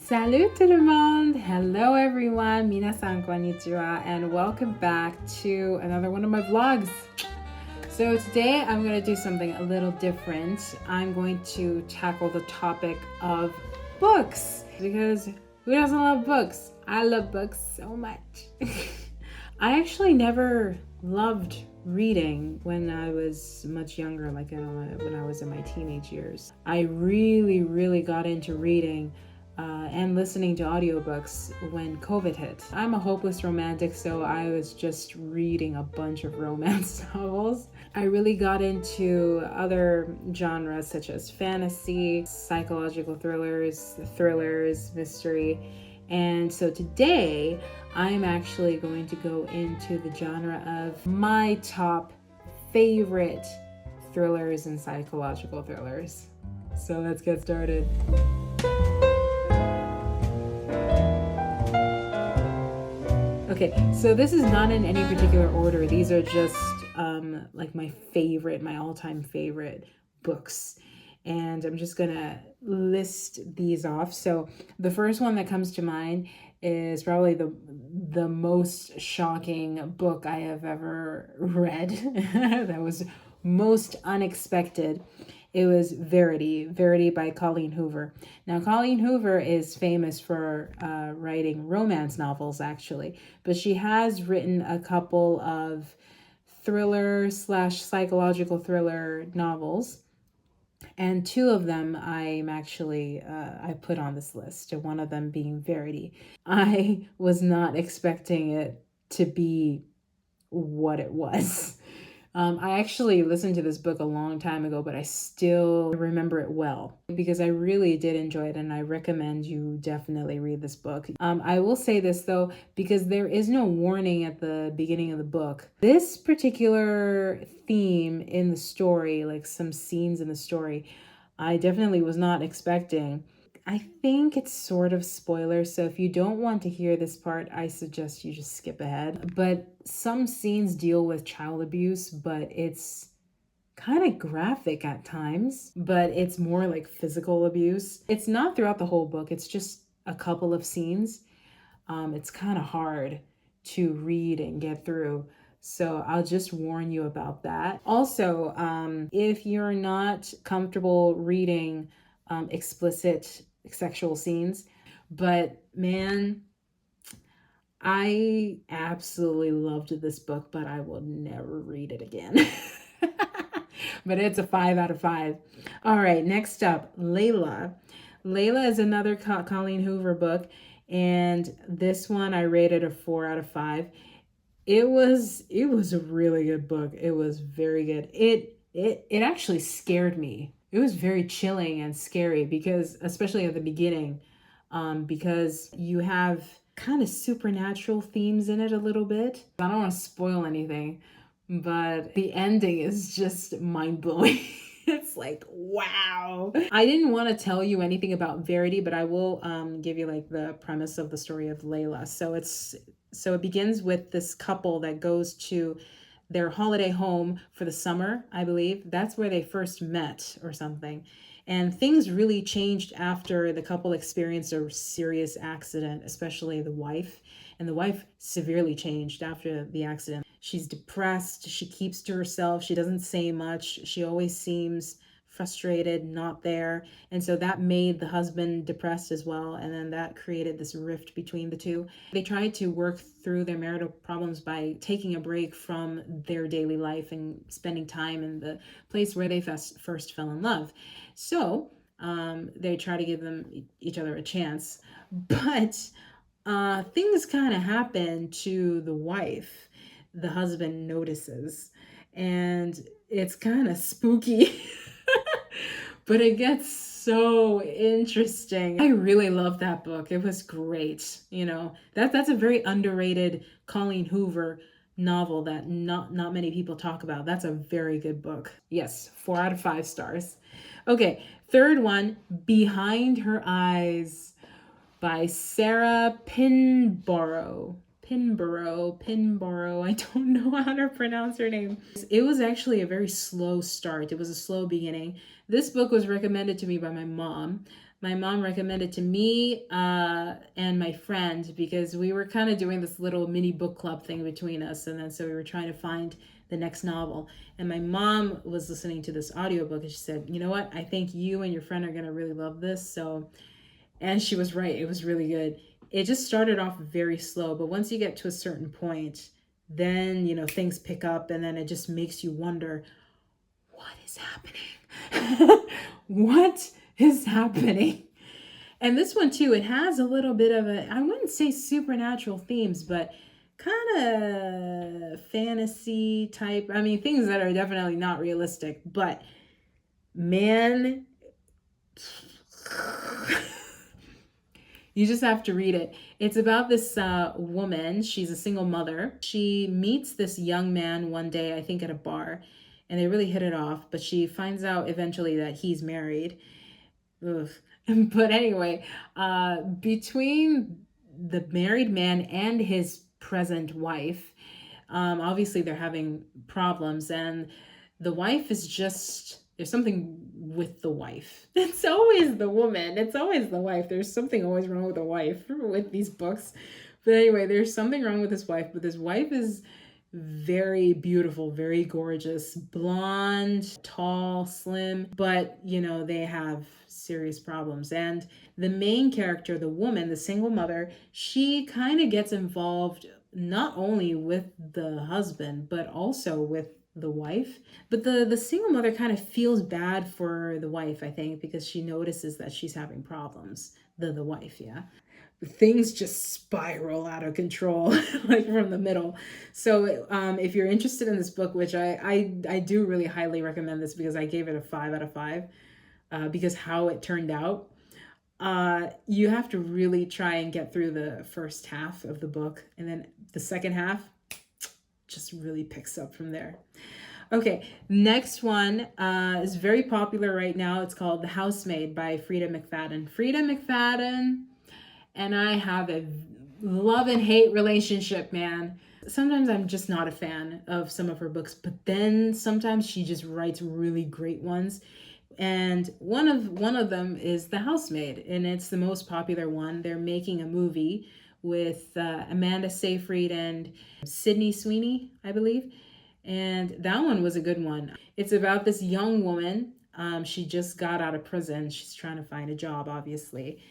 Salut tout le monde! Hello everyone! Minasan konnichiwa and welcome back to another one of my vlogs. So today I'm going to do something a little different. I'm going to tackle the topic of books because who doesn't love books? I love books so much. I actually never loved reading when I was much younger, like when I was in my teenage years. I really got into reading and listening to audiobooks when COVID hit. I'm a hopeless romantic, so I was just reading a bunch of romance novels. I really got into other genres such as fantasy, psychological thrillers, mystery. And so today, I'm actually going to go into the genre of my top favorite thrillers and psychological thrillers. So let's get started. Okay, so this is not in any particular order. These are just like my all-time favorite books. And I'm just gonna list these off. So the first one that comes to mind is probably the most shocking book I have ever read. That was most unexpected. It was Verity by Colleen Hoover. Now, Colleen Hoover is famous for writing romance novels, actually, but she has written a couple of thriller/psychological thriller novels. And two of them I'm actually, I put on this list, one of them being Verity. I was not expecting it to be what it was. I actually listened to this book a long time ago, but I still remember it well because I really did enjoy it, and I recommend you definitely read this book. I will say this though, because there is no warning at the beginning of the book. This particular theme in the story, like some scenes in the story, I definitely was not expecting. I think it's sort of spoiler, so if you don't want to hear this part, I suggest you just skip ahead. But some scenes deal with child abuse, but it's kind of graphic at times, but it's more like physical abuse. It's not throughout the whole book, it's just a couple of scenes. It's kind of hard to read and get through. So I'll just warn you about that. Also, if you're not comfortable reading explicit sexual scenes, but man, I absolutely loved this book, but I will never read it again. But it's a 5 out of 5. All right, next up, Layla. Layla is another Colleen Hoover book, and this one I rated a 4 out of 5. It was a really good book. It was very good. It actually scared me. It was very chilling and scary because, especially at the beginning, because you have kind of supernatural themes in it a little bit. I don't want to spoil anything, but the ending is just mind-blowing. It's like, wow. I didn't want to tell you anything about Verity, but I will give you like the premise of the story of Layla. So it begins with this couple that goes to their holiday home for the summer, I believe. That's where they first met or something. And things really changed after the couple experienced a serious accident, especially the wife. And the wife severely changed after the accident. She's depressed. She keeps to herself. She doesn't say much. She always seems frustrated, not there. And so that made the husband depressed as well. And then that created this rift between the two. They tried to work through their marital problems by taking a break from their daily life and spending time in the place where they first fell in love. So they try to give each other a chance. But things kind of happen to the wife. The husband notices. And it's kind of spooky. But it gets so interesting. I really love that book. It was great. You know, that's a very underrated Colleen Hoover novel that not many people talk about. That's a very good book. Yes, 4 out of 5 stars. Okay, third one, Behind Her Eyes by Sarah Pinborough. Pinborough. I don't know how to pronounce her name. It was actually a very slow start. It was a slow beginning. This book was recommended to me by my mom. My mom recommended to me and my friend because we were kind of doing this little mini book club thing between us. And then so we were trying to find the next novel. And my mom was listening to this audiobook and she said, you know what? I think you and your friend are going to really love this. So, and she was right. It was really good. It just started off very slow, but once you get to a certain point, then, you know, things pick up and then it just makes you wonder, what is happening? What is happening? And this one too, it has a little bit of a, I wouldn't say supernatural themes, but kind of fantasy type. I mean, things that are definitely not realistic, but man, you just have to read it. It's about this woman. She's a single mother. She meets this young man one day, I think at a bar, and they really hit it off. But she finds out eventually that he's married. Ugh. But anyway, between the married man and his present wife, obviously they're having problems, and the wife is just, there's something with the wife. It's always the woman. It's always the wife. There's something always wrong with the wife with these books. But anyway, there's something wrong with his wife, but his wife is very beautiful, very gorgeous, blonde, tall, slim, but you know, they have serious problems. And the main character, the woman, the single mother, she kind of gets involved not only with the husband, but also with the wife. But the single mother kind of feels bad for the wife, I think, because she notices that she's having problems. The wife, yeah. Things just spiral out of control like from the middle. So if you're interested in this book, which I do really highly recommend this because I gave it a 5 out of 5 because how it turned out, you have to really try and get through the first half of the book, and then the second half just really picks up from there. Okay, next one is very popular right now. It's called The Housemaid by Freida McFadden. Freida McFadden and I have a love and hate relationship, man. Sometimes I'm just not a fan of some of her books, but then sometimes she just writes really great ones. And one of them is The Housemaid, and it's the most popular one. They're making a movie with Amanda Seyfried and Sydney Sweeney, I believe. And that one was a good one. It's about this young woman. She just got out of prison. She's trying to find a job, obviously.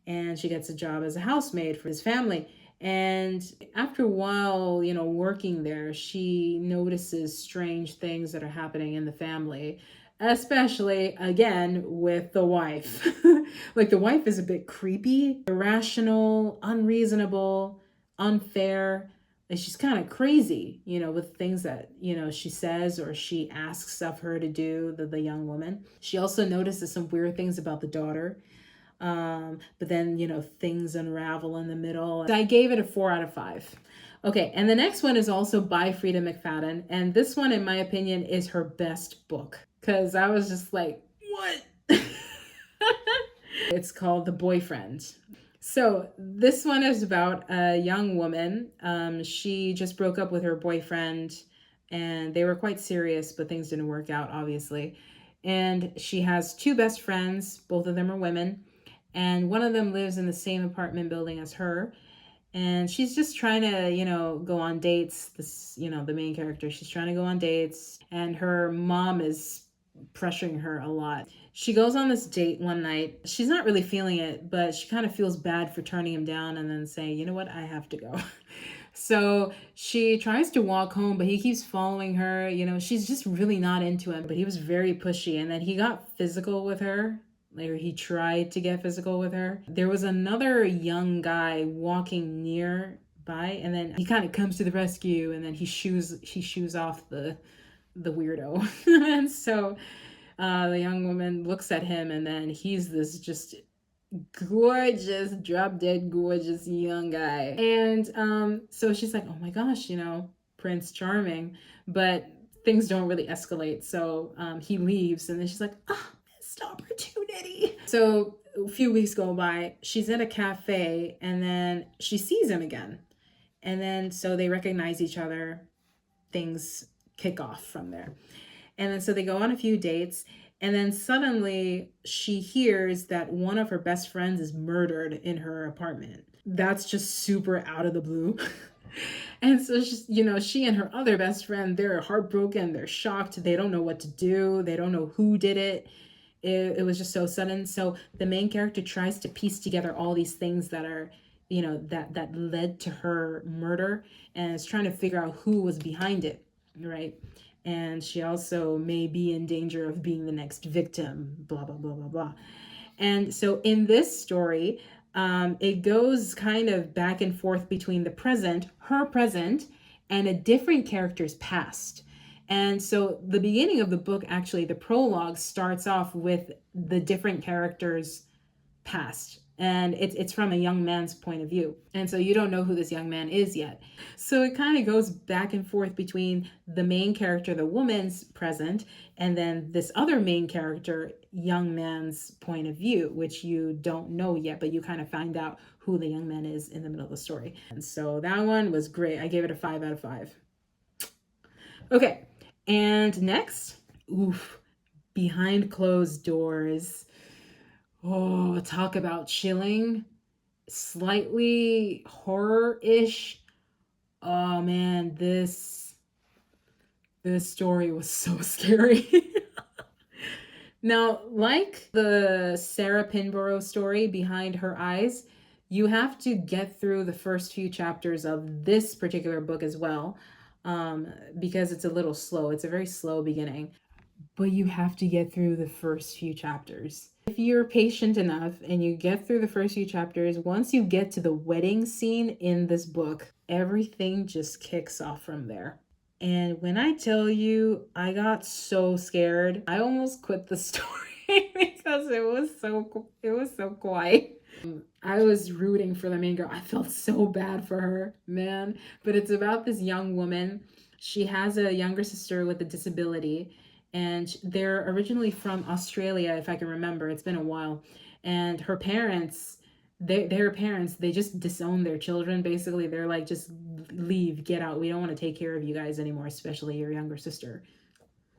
And she gets a job as a housemaid for his family. And after a while, you know, working there, she notices strange things that are happening in the family, especially, again, with the wife. Like, the wife is a bit creepy, irrational, unreasonable, unfair. And she's kind of crazy, you know, with things that, you know, she says or she asks of her to do, the young woman. She also notices some weird things about the daughter. But then, you know, things unravel in the middle. I gave it a 4 out of 5. Okay, and the next one is also by Freida McFadden. And this one, in my opinion, is her best book. Because I was just like, what? It's called The Boyfriend. So this one is about a young woman. She just broke up with her boyfriend and they were quite serious, but things didn't work out, obviously. And she has 2 best friends. Both of them are women. And one of them lives in the same apartment building as her. And she's just trying to, you know, go on dates. This, you know, the main character, she's trying to go on dates. And her mom is pressuring her a lot. She goes on this date one night. She's not really feeling it, but she kind of feels bad for turning him down and then saying, you know what, I have to go. So she tries to walk home, but he keeps following her. You know, she's just really not into him, but he was very pushy. And then he got physical with her. Like, he tried to get physical with her. There was another young guy walking nearby, and then he kind of comes to the rescue, and then he shoos off the weirdo. And so the young woman looks at him, and then he's this just gorgeous, drop dead gorgeous young guy. And so she's like, oh my gosh, you know, Prince Charming. But things don't really escalate. So he leaves, and then she's like, ah, missed opportunity. So a few weeks go by. She's at a cafe, and then she sees him again. And then so they recognize each other. Things kick off from there. And then so they go on a few dates, And then suddenly she hears that one of her best friends is murdered in her apartment. That's just super out of the blue. And so, she and her other best friend, they're heartbroken, they're shocked, they don't know what to do, they don't know who did it. It was just so sudden. So the main character tries to piece together all these things that are, that led to her murder, and is trying to figure out who was behind it, right? And she also may be in danger of being the next victim, blah, blah, blah, blah, blah. And so in this story, it goes kind of back and forth between the present, her present, and a different character's past. And so the beginning of the book, actually, the prologue starts off with the different characters' past. And it's from a young man's point of view. And so you don't know who this young man is yet. So it kind of goes back and forth between the main character, the woman's present, and then this other main character, young man's point of view, which you don't know yet, but you kind of find out who the young man is in the middle of the story. And so that one was great. I gave it a 5 out of 5. Okay. And next, Behind Closed Doors. Oh, talk about chilling, slightly horror-ish. Oh man, this story was so scary. Now, like the Sarah Pinborough story, Behind Her Eyes, you have to get through the first few chapters of this particular book as well, because it's a little slow. It's a very slow beginning, but you have to get through the first few chapters. If you're patient enough and you get through the first few chapters, once you get to the wedding scene in this book, everything just kicks off from there. And when I tell you, I got so scared, I almost quit the story because it was so quiet. I was rooting for the main girl. I felt so bad for her, man. But it's about this young woman. She has a younger sister with a disability, and they're originally from Australia, if I can remember. It's been a while. And her parents, their parents, they just disown their children, basically. They're like, just leave, get out. We don't want to take care of you guys anymore, especially your younger sister.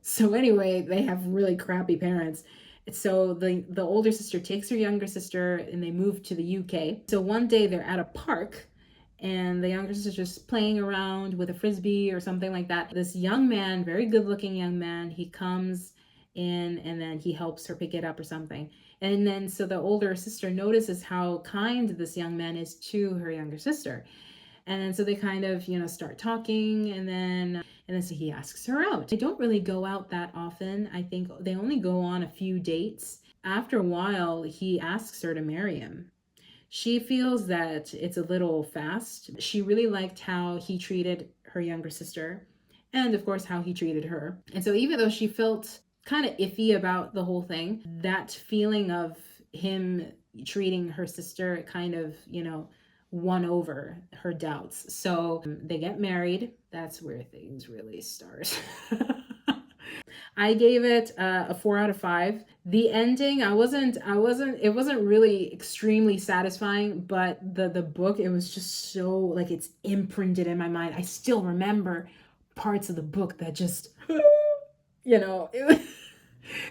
So anyway, they have really crappy parents. So the older sister takes her younger sister and they move to the UK. So one day they're at a park and the younger sister's just playing around with a frisbee or something like that. This young man, very good looking young man, he comes in and then he helps her pick it up or something. And then so the older sister notices how kind this young man is to her younger sister. And then so they kind of, start talking, and then so he asks her out. They don't really go out that often. I think they only go on a few dates. After a while, he asks her to marry him. She feels that it's a little fast. She really liked how he treated her younger sister, and of course how he treated her. And so even though she felt kind of iffy about the whole thing, that feeling of him treating her sister kind of, won over her doubts. So they get married. That's where things really start. I gave it a 4 out of 5. The ending, it wasn't really extremely satisfying, but the book, it was just so, like, it's imprinted in my mind. I still remember parts of the book that just,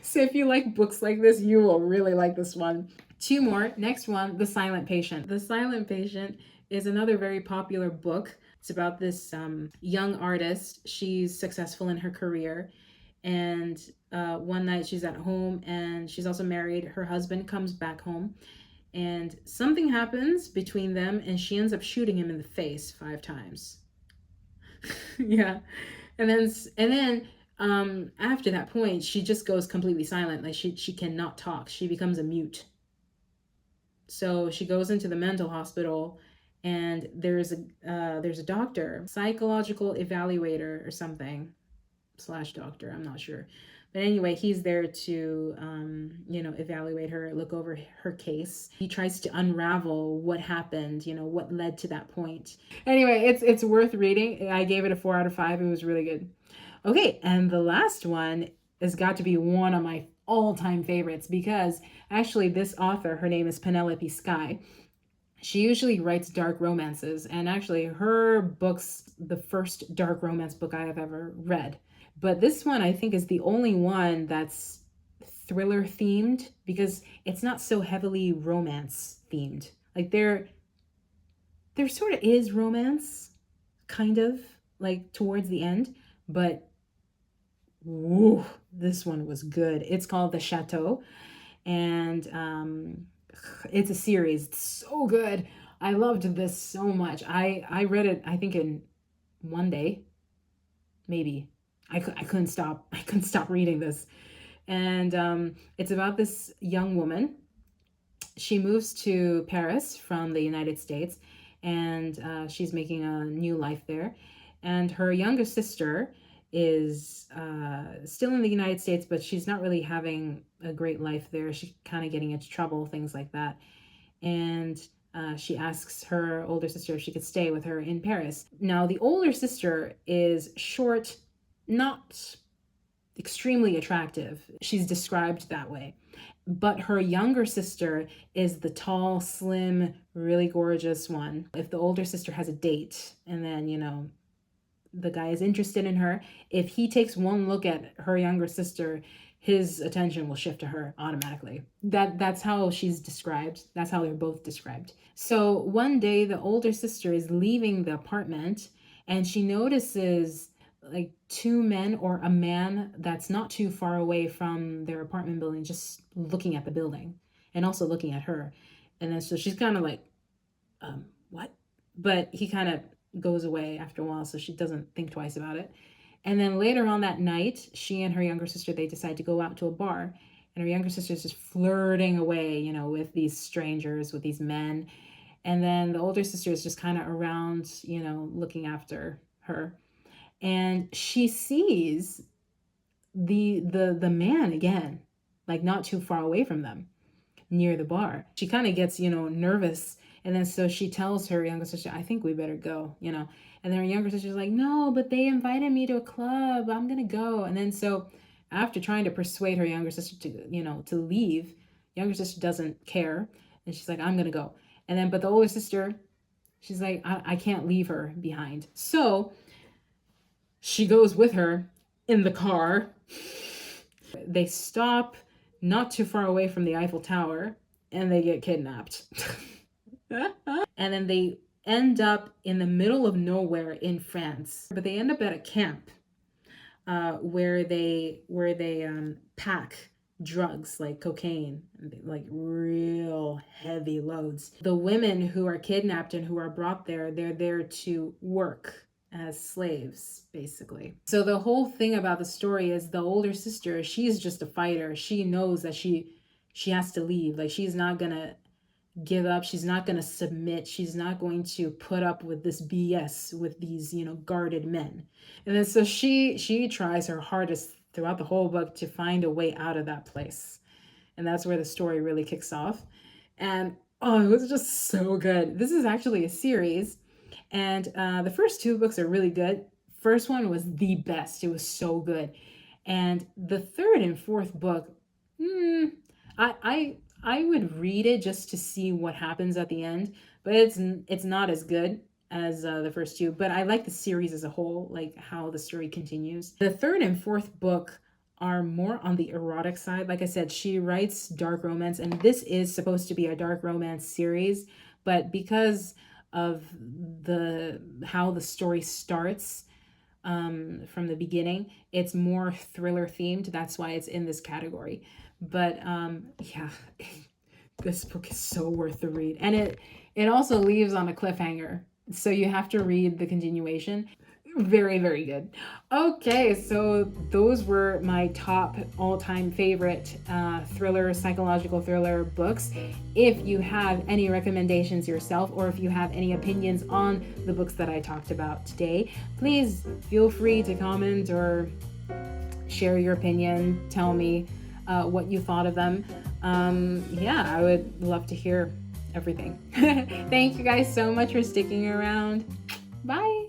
so if you like books like this, you will really like this one. 2 more. Next one, The Silent Patient. The Silent Patient is another very popular book. It's about this young artist. She's successful in her career. And one night she's at home and she's also married. Her husband comes back home and something happens between them and she ends up shooting him in the face 5 times. Yeah. And then after that point, she just goes completely silent. Like she cannot talk. She becomes a mute. So she goes into the mental hospital, and there's a doctor, psychological evaluator or something, / doctor, I'm not sure. But anyway, he's there to, evaluate her, look over her case. He tries to unravel what happened, what led to that point. Anyway, it's worth reading. I gave it a 4 out of 5. It was really good. Okay, and the last one has got to be one of my all-time favorites, because actually this author, her name is Penelope Sky. She usually writes dark romances, and actually her book's the first dark romance book I have ever read. But this one, I think, is the only one that's thriller themed because it's not so heavily romance themed. Like there sort of is romance, kind of, like towards the end, but woo, this one was good. It's called The Chateau, and it's a series. It's so good. I loved this so much. I read it, I think, in one day, maybe. I couldn't stop. I couldn't stop reading this. And it's about this young woman. She moves to Paris from the United States, and she's making a new life there. And her younger sister is still in the United States, but she's not really having a great life there. She's kind of getting into trouble, things like that. And she asks her older sister if she could stay with her in Paris. Now, the older sister is short, not extremely attractive. She's described that way. But her younger sister is the tall, slim, really gorgeous one. If the older sister has a date and then, the guy is interested in her, if he takes one look at her younger sister, his attention will shift to her automatically. That's how she's described. That's how they're both described. So one day the older sister is leaving the apartment and she notices like two men or a man that's not too far away from their apartment building, just looking at the building and also looking at her. And then so she's kind of like, what? But he kind of goes away after a while, so she doesn't think twice about it. And then later on that night, she and her younger sister, they decide to go out to a bar. And her younger sister is just flirting away, with these strangers, with these men. And then the older sister is just kind of around, looking after her. And she sees the man again, like not too far away from them, near the bar. She kind of gets, nervous. And then so she tells her younger sister, I think we better go, And then her younger sister's like, no, but they invited me to a club. I'm going to go. And then so after trying to persuade her younger sister to, to leave, younger sister doesn't care. And she's like, I'm going to go. And then, but the older sister, she's like, I can't leave her behind. So she goes with her in the car. They stop not too far away from the Eiffel Tower and they get kidnapped. And then they end up in the middle of nowhere in France. But they end up at a camp where they pack drugs like cocaine, like real heavy loads. The women who are kidnapped and who are brought there, they're there to work as slaves, basically. So the whole thing about the story is the older sister, she's just a fighter. She knows that she has to leave. Like, she's not gonna give up. She's not gonna submit. She's not going to put up with this BS with these, guarded men. And then so she tries her hardest throughout the whole book to find a way out of that place. And that's where the story really kicks off. And it was just so good. This is actually a series. And the first two books are really good. First one was the best. It was so good. And the third and fourth book, I would read it just to see what happens at the end. But it's not as good as the first two. But I like the series as a whole, like how the story continues. The third and fourth book are more on the erotic side. Like I said, she writes dark romance. And this is supposed to be a dark romance series. But because of how the story starts from the beginning, it's more thriller themed. That's why it's in this category. But yeah, this book is so worth the read. And it also leaves on a cliffhanger, so you have to read the continuation. Very, very good. Okay, so those were my top all-time favorite psychological thriller books. If you have any recommendations yourself, or if you have any opinions on the books that I talked about today, please feel free to comment or share your opinion. Tell me what you thought of them. Yeah, I would love to hear everything. Thank you guys so much for sticking around. Bye.